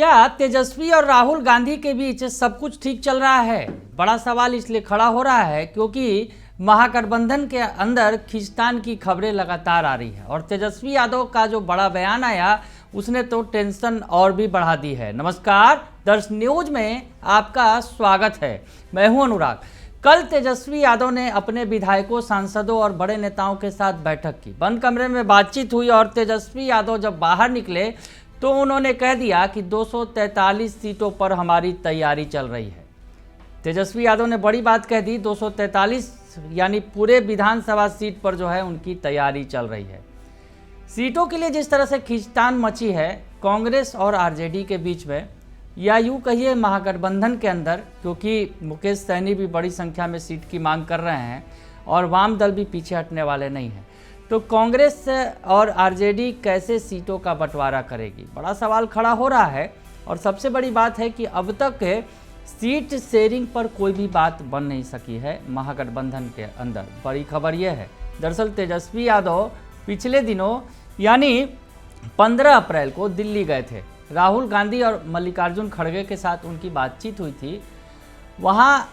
क्या तेजस्वी और राहुल गांधी के बीच सब कुछ ठीक चल रहा है? बड़ा सवाल इसलिए खड़ा हो रहा है क्योंकि महागठबंधन के अंदर खींचतान की खबरें लगातार आ रही है और तेजस्वी यादव का जो बड़ा बयान आया उसने तो टेंशन और भी बढ़ा दी है। नमस्कार, दर्श न्यूज में आपका स्वागत है। मैं हूं अनुराग। कल तेजस्वी यादव ने अपने विधायकों, सांसदों और बड़े नेताओं के साथ बैठक की। बंद कमरे में बातचीत हुई और तेजस्वी यादव जब बाहर निकले तो उन्होंने कह दिया कि 243 सीटों पर हमारी तैयारी चल रही है। तेजस्वी यादव ने बड़ी बात कह दी। 243 यानी पूरे विधानसभा सीट पर जो है उनकी तैयारी चल रही है। सीटों के लिए जिस तरह से खींचतान मची है कांग्रेस और आरजेडी के बीच में, या यूँ कहिए महागठबंधन के अंदर, क्योंकि मुकेश सहनी भी बड़ी संख्या में सीट की मांग कर रहे हैं और वाम दल भी पीछे हटने वाले नहीं हैं, तो कांग्रेस और आरजेडी कैसे सीटों का बंटवारा करेगी, बड़ा सवाल खड़ा हो रहा है। और सबसे बड़ी बात है कि अब तक सीट शेयरिंग पर कोई भी बात बन नहीं सकी है महागठबंधन के अंदर। बड़ी खबर यह है, दरअसल तेजस्वी यादव पिछले दिनों यानी 15 अप्रैल को दिल्ली गए थे। राहुल गांधी और मल्लिकार्जुन खड़गे के साथ उनकी बातचीत हुई थी। वहाँ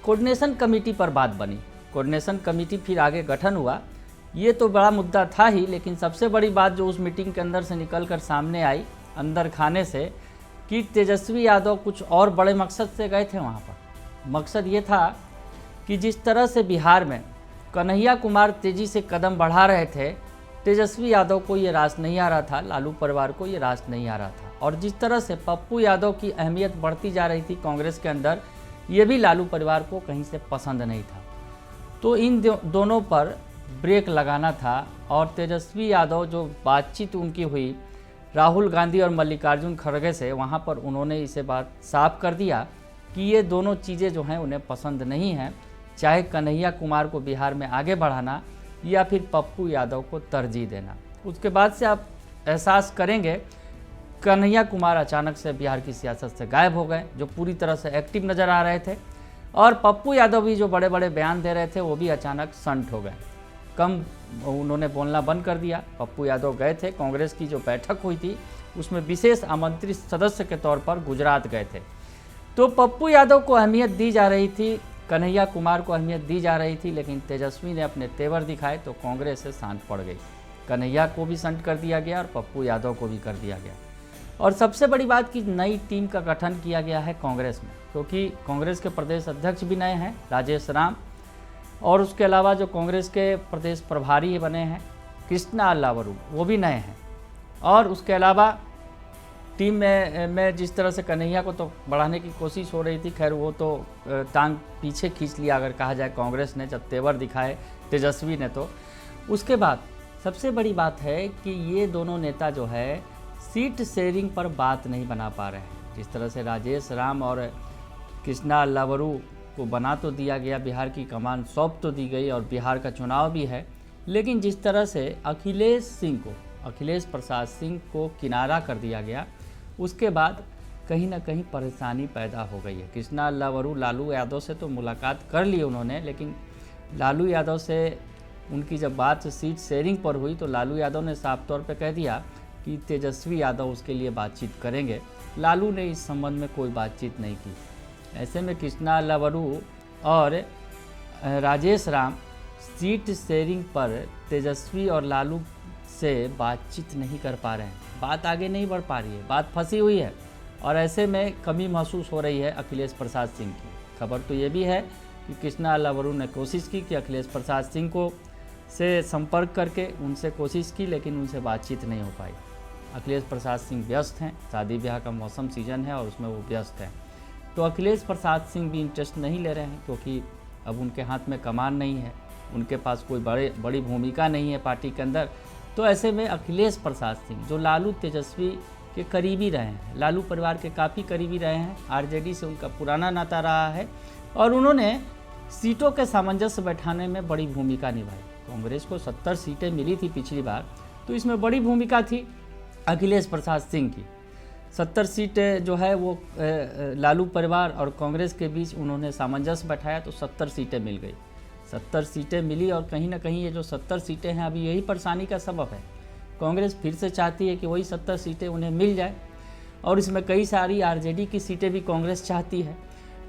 कोऑर्डिनेशन कमेटी पर बात बनी। कोऑर्डिनेशन कमेटी फिर आगे गठन हुआ, ये तो बड़ा मुद्दा था ही, लेकिन सबसे बड़ी बात जो उस मीटिंग के अंदर से निकल कर सामने आई, अंदर खाने से, कि तेजस्वी यादव कुछ और बड़े मकसद से गए थे वहाँ पर। मकसद ये था कि जिस तरह से बिहार में कन्हैया कुमार तेज़ी से कदम बढ़ा रहे थे, तेजस्वी यादव को ये रास नहीं आ रहा था, लालू परिवार को ये रास नहीं आ रहा था। और जिस तरह से पप्पू यादव की अहमियत बढ़ती जा रही थी कांग्रेस के अंदर, ये भी लालू परिवार को कहीं से पसंद नहीं था। तो इन दोनों पर ब्रेक लगाना था। और तेजस्वी यादव जो बातचीत उनकी हुई राहुल गांधी और मल्लिकार्जुन खड़गे से, वहाँ पर उन्होंने इसे बात साफ कर दिया कि ये दोनों चीज़ें जो हैं उन्हें पसंद नहीं हैं, चाहे कन्हैया कुमार को बिहार में आगे बढ़ाना या फिर पप्पू यादव को तरजीह देना। उसके बाद से आप एहसास करेंगे कन्हैया कुमार अचानक से बिहार की सियासत से गायब हो गए, जो पूरी तरह से एक्टिव नज़र आ रहे थे। और पप्पू यादव भी जो बड़े बड़े बयान दे रहे थे वो भी अचानक संट हो गए, कम उन्होंने बोलना बंद कर दिया। पप्पू यादव गए थे, कांग्रेस की जो बैठक हुई थी उसमें विशेष आमंत्रित सदस्य के तौर पर गुजरात गए थे। तो पप्पू यादव को अहमियत दी जा रही थी, कन्हैया कुमार को अहमियत दी जा रही थी, लेकिन तेजस्वी ने अपने तेवर दिखाए तो कांग्रेस से शांत पड़ गई। कन्हैया को भी संट कर दिया गया और पप्पू यादव को भी कर दिया गया। और सबसे बड़ी बात कि नई टीम का गठन किया गया है कांग्रेस में, क्योंकि कांग्रेस के प्रदेश अध्यक्ष भी नए हैं, राजेश राम, और उसके अलावा जो कांग्रेस के प्रदेश प्रभारी बने हैं कृष्णा अल्लावरू, वो भी नए हैं। और उसके अलावा टीम में जिस तरह से कन्हैया को तो बढ़ाने की कोशिश हो रही थी, खैर वो तो टांग पीछे खींच लिया अगर कहा जाए कांग्रेस ने, जब तेवर दिखाए तेजस्वी ने। तो उसके बाद सबसे बड़ी बात है कि ये दोनों नेता जो है सीट शेयरिंग पर बात नहीं बना पा रहे हैं। जिस तरह से राजेश राम और कृष्णा अल्लावरू को बना तो दिया गया, बिहार की कमान सौंप तो दी गई और बिहार का चुनाव भी है, लेकिन जिस तरह से अखिलेश प्रसाद सिंह को किनारा कर दिया गया, उसके बाद कहीं ना कहीं परेशानी पैदा हो गई है। कृष्णा अल्लावरू लालू यादव से तो मुलाकात कर ली उन्होंने, लेकिन लालू यादव से उनकी जब बात सीट शेयरिंग पर हुई तो लालू यादव ने साफ तौर पर कह दिया कि तेजस्वी यादव उसके लिए बातचीत करेंगे। लालू ने इस संबंध में कोई बातचीत नहीं की। ऐसे में कृष्णा अल्लावरू और राजेश राम सीट शेयरिंग पर तेजस्वी और लालू से बातचीत नहीं कर पा रहे हैं, बात आगे नहीं बढ़ पा रही है, बात फंसी हुई है। और ऐसे में कमी महसूस हो रही है अखिलेश प्रसाद सिंह की। खबर तो ये भी है कि कृष्णा अल्लावरू ने कोशिश की कि अखिलेश प्रसाद सिंह को से संपर्क करके उनसे कोशिश की, लेकिन उनसे बातचीत नहीं हो पाई। अखिलेश प्रसाद सिंह व्यस्त हैं, शादी ब्याह का मौसम सीजन है और उसमें वो व्यस्त हैं। तो अखिलेश प्रसाद सिंह भी इंटरेस्ट नहीं ले रहे हैं, क्योंकि अब उनके हाथ में कमान नहीं है, उनके पास कोई बड़ी भूमिका नहीं है पार्टी के अंदर। तो ऐसे में अखिलेश प्रसाद सिंह जो लालू तेजस्वी के करीबी रहे हैं, लालू परिवार के काफ़ी करीबी रहे हैं, आरजेडी से उनका पुराना नाता रहा है और उन्होंने सीटों के सामंजस्य बैठाने में बड़ी भूमिका निभाई। कांग्रेस को 70 सीटें मिली थी पिछली बार, तो इसमें बड़ी भूमिका थी अखिलेश प्रसाद सिंह की। 70 सीटें जो है वो लालू परिवार और कांग्रेस के बीच उन्होंने सामंजस्य बैठाया तो 70 सीटें मिल गई। 70 सीटें मिली और कहीं ना कहीं ये जो 70 सीटें हैं अभी यही परेशानी का सबब है। कांग्रेस फिर से चाहती है कि वही 70 सीटें उन्हें मिल जाए और इसमें कई सारी आरजेडी की सीटें भी कांग्रेस चाहती है।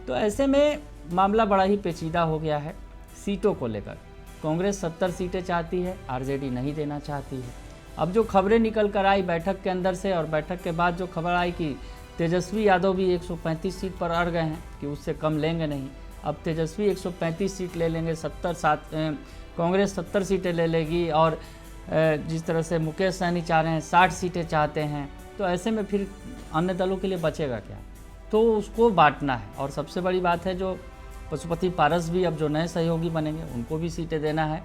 तो ऐसे में मामला बड़ा ही पेचीदा हो गया है सीटों को लेकर। कांग्रेस 70 सीटें चाहती है, आरजेडी नहीं देना चाहती है। अब जो खबरें निकल कर आई बैठक के अंदर से और बैठक के बाद जो खबर आई कि तेजस्वी यादव भी 135 सीट पर अड़ गए हैं कि उससे कम लेंगे नहीं। अब तेजस्वी 135 सीट ले लेंगे, कांग्रेस 70 सीटें ले लेगी और जिस तरह से मुकेश सहनी चाह रहे हैं 60 सीटें चाहते हैं, तो ऐसे में फिर अन्य दलों के लिए बचेगा क्या? तो उसको बांटना है। और सबसे बड़ी बात है जो पशुपति पारस भी अब जो नए सहयोगी बनेंगे उनको भी सीटें देना है,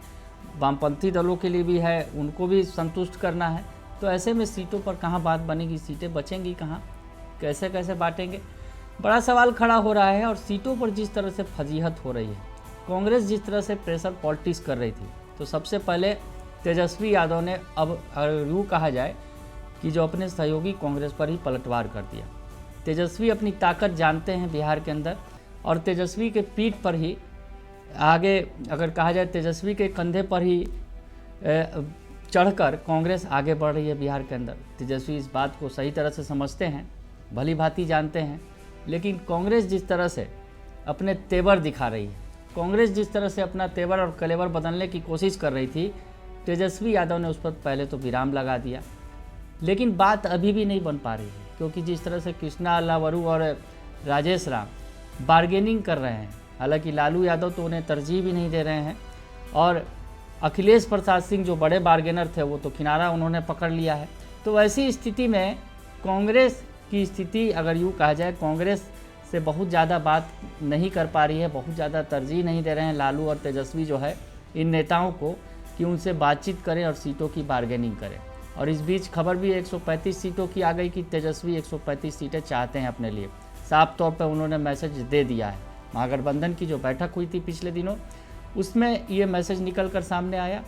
वामपंथी दलों के लिए भी है, उनको भी संतुष्ट करना है। तो ऐसे में सीटों पर कहाँ बात बनेगी, सीटें बचेंगी कहाँ, कैसे कैसे बांटेंगे, बड़ा सवाल खड़ा हो रहा है। और सीटों पर जिस तरह से फजीहत हो रही है, कांग्रेस जिस तरह से प्रेशर पॉलिटिक्स कर रही थी, तो सबसे पहले तेजस्वी यादव ने अब यूँ कहा जाए कि जो अपने सहयोगी कांग्रेस पर ही पलटवार कर दिया। तेजस्वी अपनी ताकत जानते हैं बिहार के अंदर, और तेजस्वी के पीठ पर ही आगे अगर कहा जाए तेजस्वी के कंधे पर ही चढ़कर कांग्रेस आगे बढ़ रही है बिहार के अंदर। तेजस्वी इस बात को सही तरह से समझते हैं, भली भांति जानते हैं, लेकिन कांग्रेस जिस तरह से अपने तेवर दिखा रही है, कांग्रेस जिस तरह से अपना तेवर और कलेवर बदलने की कोशिश कर रही थी, तेजस्वी यादव ने उस पर पहले तो विराम लगा दिया। लेकिन बात अभी भी नहीं बन पा रही है, क्योंकि जिस तरह से कृष्णा अल्लावरू और राजेश राम बार्गेनिंग कर रहे हैं, हालांकि लालू यादव तो उन्हें तरजीह भी नहीं दे रहे हैं, और अखिलेश प्रसाद सिंह जो बड़े बार्गेनर थे वो तो किनारा उन्होंने पकड़ लिया है। तो ऐसी स्थिति में कांग्रेस की स्थिति अगर यूँ कहा जाए, कांग्रेस से बहुत ज़्यादा बात नहीं कर पा रही है, बहुत ज़्यादा तरजीह नहीं दे रहे हैं लालू और तेजस्वी जो है इन नेताओं को कि उनसे बातचीत करें और सीटों की बार्गेनिंग करें। और इस बीच खबर भी 135 सीटों की आ गई कि तेजस्वी 135 सीटें चाहते हैं अपने लिए। साफ तौर पर उन्होंने मैसेज दे दिया है। महागठबंधन की जो बैठक हुई थी पिछले दिनों, उसमें ये मैसेज निकल कर सामने आया,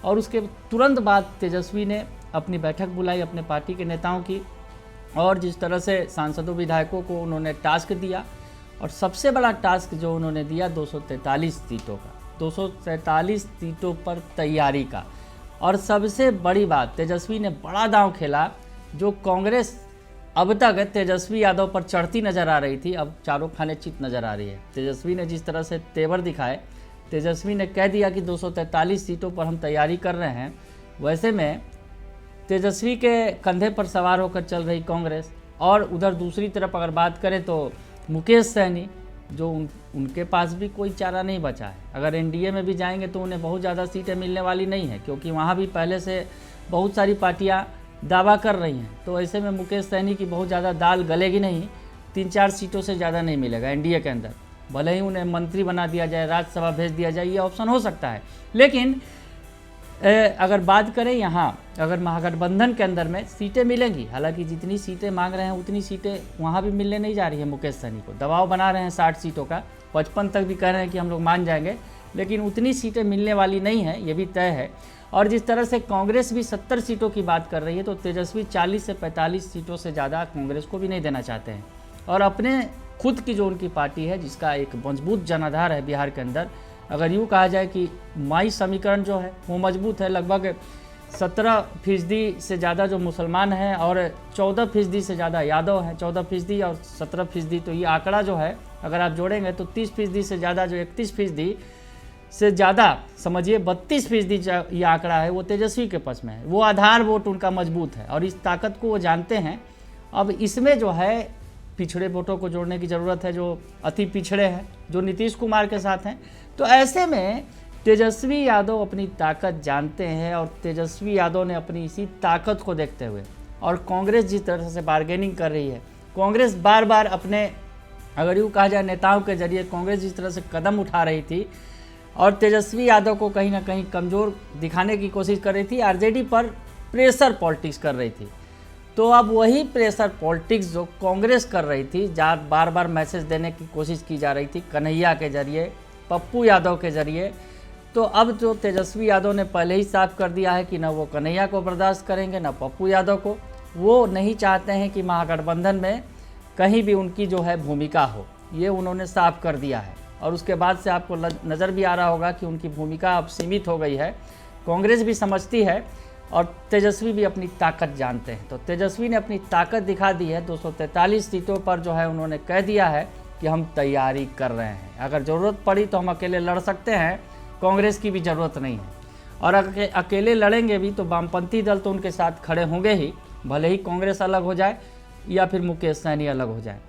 और उसके तुरंत बाद तेजस्वी ने अपनी बैठक बुलाई अपने पार्टी के नेताओं की, और जिस तरह से सांसदों विधायकों को उन्होंने टास्क दिया, और सबसे बड़ा टास्क जो उन्होंने दिया 243 सीटों का, 243 सीटों पर तैयारी का। और सबसे बड़ी बात, तेजस्वी ने बड़ा दांव खेला। जो कांग्रेस अब तक तेजस्वी यादव पर चढ़ती नज़र आ रही थी, अब चारों खाने चित नज़र आ रही है। तेजस्वी ने जिस तरह से तेवर दिखाए, तेजस्वी ने कह दिया कि 243 सीटों पर हम तैयारी कर रहे हैं, वैसे में तेजस्वी के कंधे पर सवार होकर चल रही कांग्रेस, और उधर दूसरी तरफ अगर बात करें तो मुकेश सहनी, जो उनके पास भी कोई चारा नहीं बचा है। अगर एनडीए में भी जाएंगे तो उन्हें बहुत ज़्यादा सीटें मिलने वाली नहीं है, क्योंकि वहाँ भी पहले से बहुत सारी पार्टियाँ दावा कर रही हैं। तो ऐसे में मुकेश सहनी की बहुत ज़्यादा दाल गलेगी नहीं, 3-4 सीटों से ज़्यादा नहीं मिलेगा एनडीए के अंदर। भले ही उन्हें मंत्री बना दिया जाए, राज्यसभा भेज दिया जाए, ये ऑप्शन हो सकता है। लेकिन अगर बात करें यहाँ, अगर महागठबंधन के अंदर में सीटें मिलेंगी, हालांकि जितनी सीटें मांग रहे हैं उतनी सीटें वहाँ भी मिलने नहीं जा रही है। मुकेश सहनी को दबाव बना रहे हैं 60 सीटों का, 55 तक भी कह रहे हैं कि हम लोग मान जाएंगे, लेकिन उतनी सीटें मिलने वाली नहीं है, ये भी तय है। और जिस तरह से कांग्रेस भी 70 सीटों की बात कर रही है, तो तेजस्वी 40 से 45 सीटों से ज़्यादा कांग्रेस को भी नहीं देना चाहते हैं। और अपने खुद की जो उनकी पार्टी है, जिसका एक मजबूत जनाधार है बिहार के अंदर, अगर यूँ कहा जाए कि माई समीकरण जो है वो मजबूत है, लगभग 17% से ज़्यादा जो मुसलमान हैं और 14% से ज़्यादा यादव हैं, 14% और 17%, तो ये आंकड़ा जो है अगर आप जोड़ेंगे तो 30% से ज़्यादा, जो 31% से ज़्यादा, समझिए 32% ये आंकड़ा है, वो तेजस्वी के पक्ष में है। वो आधार वोट उनका मजबूत है और इस ताकत को वो जानते हैं। अब इसमें जो है पिछड़े वोटों को जोड़ने की ज़रूरत है, जो अति पिछड़े हैं, जो नीतीश कुमार के साथ हैं। तो ऐसे में तेजस्वी यादव अपनी ताकत जानते हैं, और तेजस्वी यादव ने अपनी इसी ताकत को देखते हुए, और कांग्रेस जिस तरह से बार्गेनिंग कर रही है, कांग्रेस बार बार अपने, अगर यूँ कहा जाए नेताओं के जरिए कांग्रेस जिस तरह से कदम उठा रही थी और तेजस्वी यादव को कहीं ना कहीं कमज़ोर दिखाने की कोशिश कर रही थी, आरजेडी पर प्रेशर पॉलिटिक्स कर रही थी। तो अब वही प्रेशर पॉलिटिक्स जो कांग्रेस कर रही थी, जहाँ बार बार मैसेज देने की कोशिश की जा रही थी कन्हैया के जरिए, पप्पू यादव के जरिए, तो अब जो तेजस्वी यादव ने पहले ही साफ कर दिया है कि न वो कन्हैया को बर्दाश्त करेंगे न पप्पू यादव को। वो नहीं चाहते हैं कि महागठबंधन में कहीं भी उनकी जो है भूमिका हो, ये उन्होंने साफ कर दिया है। और उसके बाद से आपको नज़र भी आ रहा होगा कि उनकी भूमिका अब सीमित हो गई है। कांग्रेस भी समझती है और तेजस्वी भी अपनी ताकत जानते हैं। तो तेजस्वी ने अपनी ताकत दिखा दी है। 243 सीटों पर जो है उन्होंने कह दिया है कि हम तैयारी कर रहे हैं, अगर ज़रूरत पड़ी तो हम अकेले लड़ सकते हैं, कांग्रेस की भी ज़रूरत नहीं है। और अगर अकेले लड़ेंगे भी तो वामपंथी दल तो उनके साथ खड़े होंगे ही, भले ही कांग्रेस अलग हो जाए या फिर मुकेश सहनी अलग हो जाए,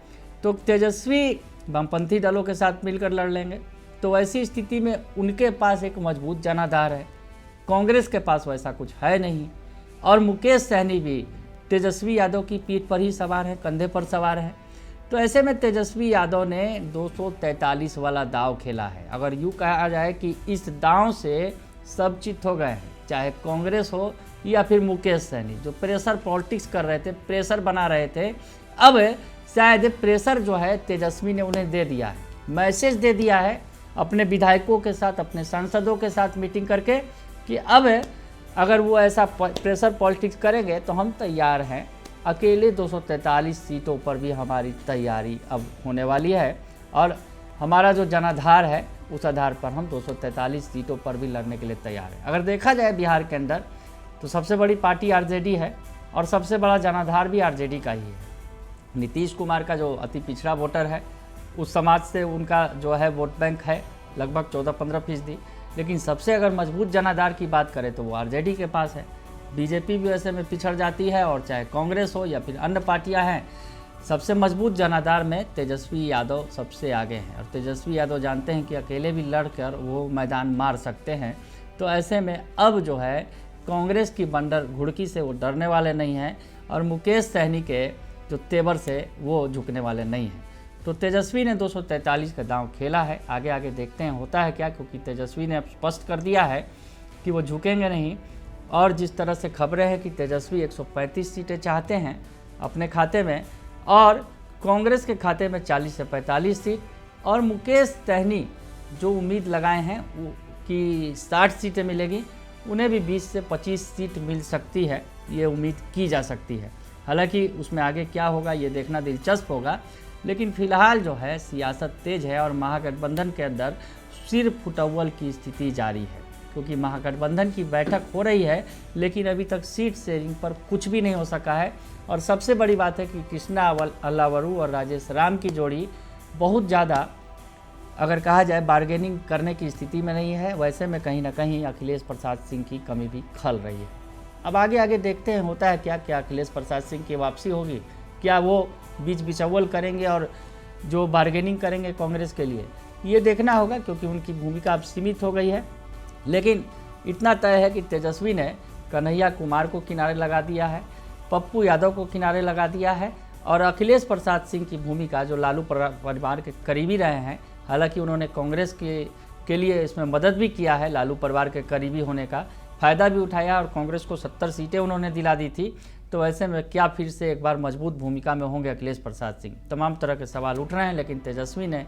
तो तेजस्वी वामपंथी दलों के साथ मिलकर लड़ लेंगे। तो ऐसी स्थिति में उनके पास एक मजबूत जनाधार है, कांग्रेस के पास वैसा कुछ है नहीं। और मुकेश सहनी भी तेजस्वी यादव की पीठ पर ही सवार है, कंधे पर सवार है। तो ऐसे में तेजस्वी यादव ने 243 वाला दाव खेला है। अगर यूँ कहा जाए कि इस दाव से सब चित हो गए हैं, चाहे कांग्रेस हो या फिर मुकेश सहनी, जो प्रेशर पॉलिटिक्स कर रहे थे, प्रेशर बना रहे थे, अब शायद प्रेशर जो है तेजस्वी ने उन्हें दे दिया है, मैसेज दे दिया है अपने विधायकों के साथ, अपने सांसदों के साथ मीटिंग करके कि अब अगर वो ऐसा प्रेशर पॉलिटिक्स करेंगे तो हम तैयार हैं। अकेले 243 सीटों पर भी हमारी तैयारी अब होने वाली है और हमारा जो जनाधार है उस आधार पर हम 243 सीटों पर भी लड़ने के लिए तैयार हैं। अगर देखा जाए बिहार के अंदर तो सबसे बड़ी पार्टी आरजेडी है और सबसे बड़ा जनाधार भी आरजेडी का ही है। नीतीश कुमार का जो अति पिछड़ा वोटर है, उस समाज से उनका जो है वोट बैंक है लगभग 14-15%। लेकिन सबसे अगर मजबूत जनाधार की बात करें तो वो आरजेडी के पास है। बीजेपी भी ऐसे में पिछड़ जाती है, और चाहे कांग्रेस हो या फिर अन्य पार्टियां हैं, सबसे मजबूत जनाधार में तेजस्वी यादव सबसे आगे हैं। और तेजस्वी यादव जानते हैं कि अकेले भी लड़कर वो मैदान मार सकते हैं। तो ऐसे में अब जो है कांग्रेस की बंदर घुड़की से वो डरने वाले नहीं हैं और मुकेश सहनी के जो तेवर से वो झुकने वाले नहीं हैं। तो तेजस्वी ने 243 का दांव खेला है। आगे आगे देखते हैं होता है क्या, क्योंकि तेजस्वी ने अब स्पष्ट कर दिया है कि वो झुकेंगे नहीं। और जिस तरह से खबरें हैं कि तेजस्वी 135 सीटें चाहते हैं अपने खाते में, और कांग्रेस के खाते में 40 से 45 सीट, और मुकेश सहनी जो उम्मीद लगाए हैं कि 60 सीटें मिलेगी, उन्हें भी 20 से 25 सीट मिल सकती है, ये उम्मीद की जा सकती है। हालांकि उसमें आगे क्या होगा ये देखना दिलचस्प होगा। लेकिन फिलहाल जो है सियासत तेज है और महागठबंधन के अंदर सिर फुटअव्वल की स्थिति जारी है, क्योंकि महागठबंधन की बैठक हो रही है लेकिन अभी तक सीट शेयरिंग पर कुछ भी नहीं हो सका है। और सबसे बड़ी बात है कि कृष्णा अल्लावरू और राजेश राम की जोड़ी बहुत ज़्यादा अगर कहा जाए बार्गेनिंग करने की स्थिति में नहीं है। वैसे में कहीं ना कहीं अखिलेश प्रसाद सिंह की कमी भी खल रही है। अब आगे आगे देखते हैं होता है क्या, क्या अखिलेश प्रसाद सिंह की वापसी होगी, क्या वो बीच बिचौल करेंगे और जो बार्गेनिंग करेंगे कांग्रेस के लिए, ये देखना होगा, क्योंकि उनकी भूमिका अब सीमित हो गई है। लेकिन इतना तय है कि तेजस्वी ने कन्हैया कुमार को किनारे लगा दिया है, पप्पू यादव को किनारे लगा दिया है, और अखिलेश प्रसाद सिंह की भूमिका जो लालू परिवार के करीबी रहे हैं, हालांकि उन्होंने कांग्रेस के लिए इसमें मदद भी किया है, लालू परिवार के करीबी होने का फ़ायदा भी उठाया और कांग्रेस को 70 सीटें उन्होंने दिला दी थी। तो ऐसे में क्या फिर से एक बार मजबूत भूमिका में होंगे अखिलेश प्रसाद सिंह? तमाम तरह के सवाल उठ रहे हैं। लेकिन तेजस्वी ने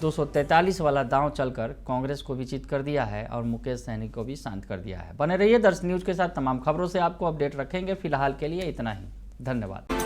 243 वाला दांव चलकर कांग्रेस को भी चित कर दिया है और मुकेश सहनी को भी शांत कर दिया है। बने रहिए दर्श न्यूज़ के साथ, तमाम खबरों से आपको अपडेट रखेंगे। फिलहाल के लिए इतना ही, धन्यवाद।